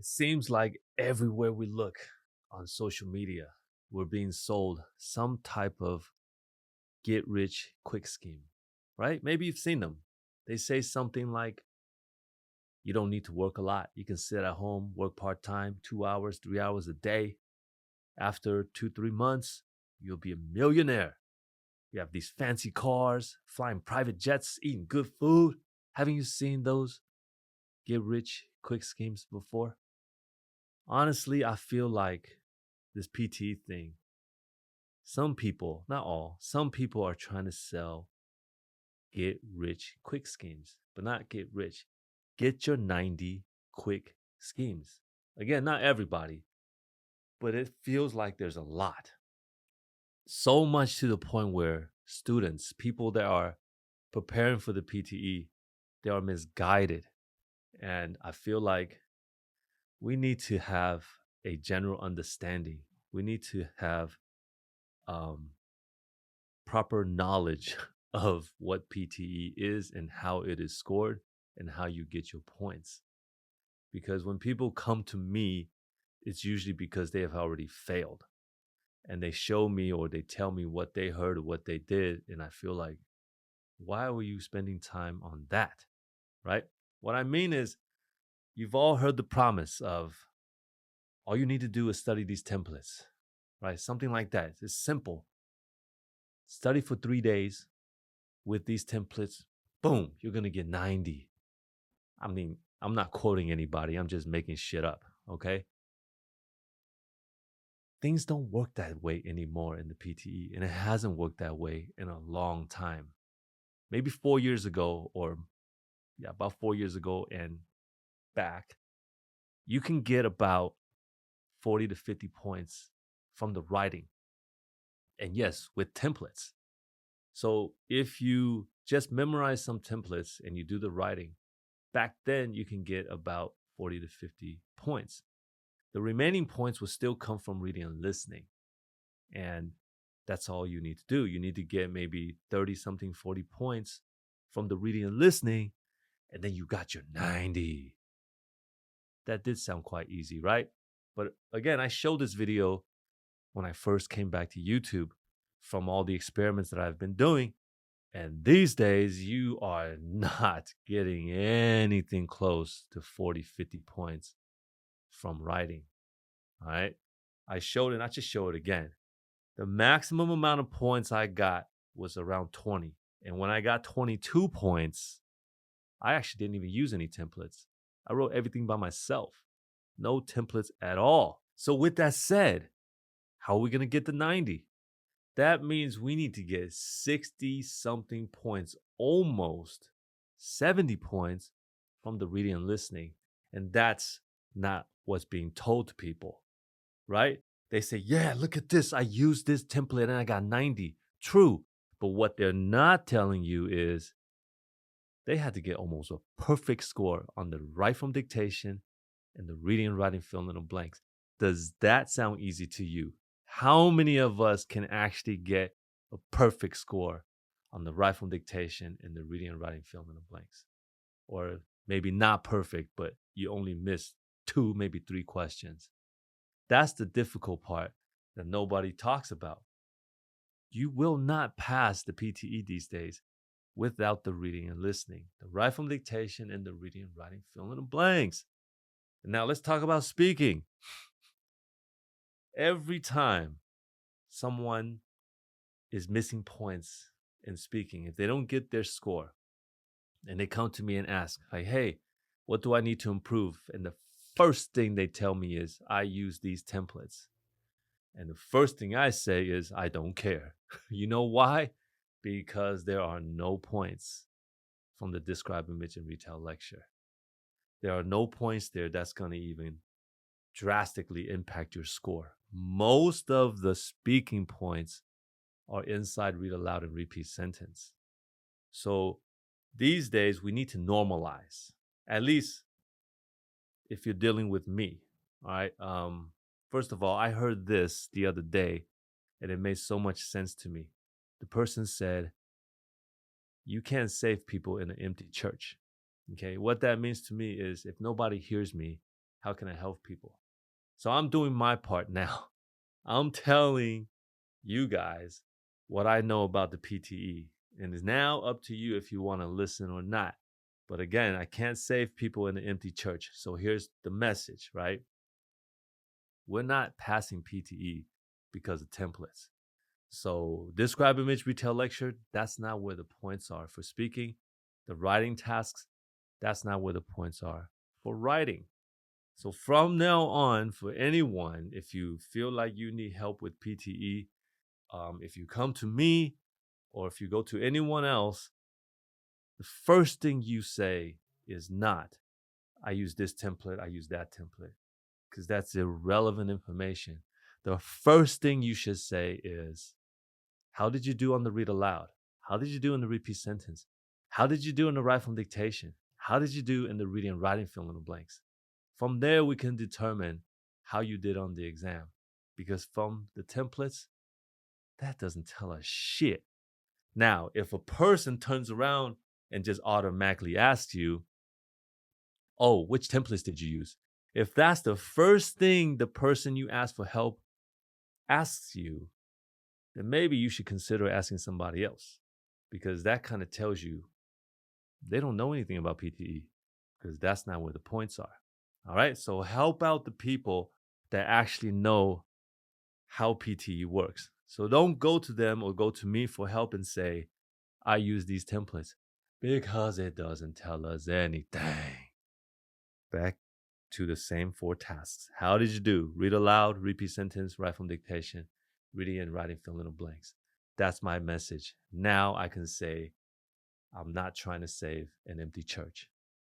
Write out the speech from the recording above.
It seems like everywhere we look on social media, we're being sold some type of get rich quick scheme, right? Maybe you've seen them. They say something like, you don't need to work a lot. You can sit at home, work part time, 2 hours, 3 hours a day. After 2, 3 months, you'll be a millionaire. You have these fancy cars, flying private jets, eating good food. Haven't you seen those get rich quick schemes before? Honestly, I feel like this PTE thing, some people, not all, some people are trying to sell get rich quick schemes, but not get rich. Get your 90 quick schemes. Again, not everybody, but it feels like there's a lot. So much to the point where students, people that are preparing for the PTE, they are misguided. And I feel like we need to have a general understanding. We need to have um, proper knowledge of what PTE is and how it is scored and how you get your points. Because when people come to me, it's usually because they have already failed and they show me or they tell me what they heard or what they did. And I feel like, why were you spending time on that? Right? What I mean is, you've all heard the promise of all you need to do is study these templates, right? Something like that. It's simple. Study for 3 days with these templates. Boom, you're going to get 90. I mean, I'm not quoting anybody. I'm just making shit up. Okay. Things don't work that way anymore in the PTE, and it hasn't worked that way in a long time. Maybe 4 years ago, or yeah, about 4 years ago and back, you can get about 40 to 50 points from the writing. And yes, with templates. So if you just memorize some templates and you do the writing, back then you can get about 40 to 50 points. The remaining points will still come from reading and listening. And that's all you need to do. You need to get maybe 30 something, 40 points from the reading and listening, and then you got your 90. That did sound quite easy, right? But again, I showed this video when I first came back to YouTube from all the experiments that I've been doing. And these days, you are not getting anything close to 40, 50 points from writing. All right. I showed it, and I just show it again. The maximum amount of points I got was around 20. And when I got 22 points, I actually didn't even use any templates. I wrote everything by myself. No templates at all. So with that said, how are we going to get the 90? That means we need to get 60 something points, almost 70 points from the reading and listening. And that's not what's being told to people, right? They say, yeah, look at this. I used this template and I got 90. True. But what they're not telling you is they had to get almost a perfect score on the write from dictation and the reading and writing fill in the blanks. Does that sound easy to you? How many of us can actually get a perfect score on the write from dictation and the reading and writing fill in the blanks? Or maybe not perfect, but you only missed 2, maybe 3 questions. That's the difficult part that nobody talks about. You will not pass the PTE these days without the reading and listening, the write from dictation and the reading and writing fill in the blanks. And now let's talk about speaking. Every time someone is missing points in speaking, if they don't get their score and they come to me and ask, like, hey, what do I need to improve? And the first thing they tell me is, I use these templates. And the first thing I say is, I don't care. You know why? Because there are no points from the describe, image, and retell lecture. There are no points there that's going to even drastically impact your score. Most of the speaking points are inside read aloud and repeat sentence. So these days, we need to normalize, at least if you're dealing with me. All right. First of all, I heard this the other day and it made so much sense to me. The person said, you can't save people in an empty church. Okay. What that means to me is, if nobody hears me, How can I help people? So I'm doing my part now. I'm telling you guys what I know about the PTE. And it's now up to you if you want to listen or not. But again, I can't save people in an empty church. So here's the message, right? We're not passing PTE because of templates. So describe image retail lecture, that's not where the points are for speaking. The writing tasks, that's not where the points are for writing. So from now on, for anyone, if you feel like you need help with PTE, if you come to me or if you go to anyone else, the first thing you say is not, I use this template, I use that template, because that's irrelevant information. The first thing you should say is, how did you do on the read aloud? How did you do in the repeat sentence? How did you do in the write from dictation? How did you do in the reading and writing fill in the blanks? From there, we can determine how you did on the exam. Because from the templates, that doesn't tell us shit. Now, if a person turns around and just automatically asks you, oh, which templates did you use? If that's the first thing the person you ask for help asks you, then maybe you should consider asking somebody else, because that kind of tells you they don't know anything about PTE, because that's not where the points are. All right, so help out the people that actually know how PTE works. So don't go to them or go to me for help and say, I use these templates, because it doesn't tell us anything. Back to the same 4 tasks. How did you do? Read aloud, repeat sentence, write from dictation, reading and writing fill in the blanks. That's my message. Now I can say I'm not trying to save an empty church.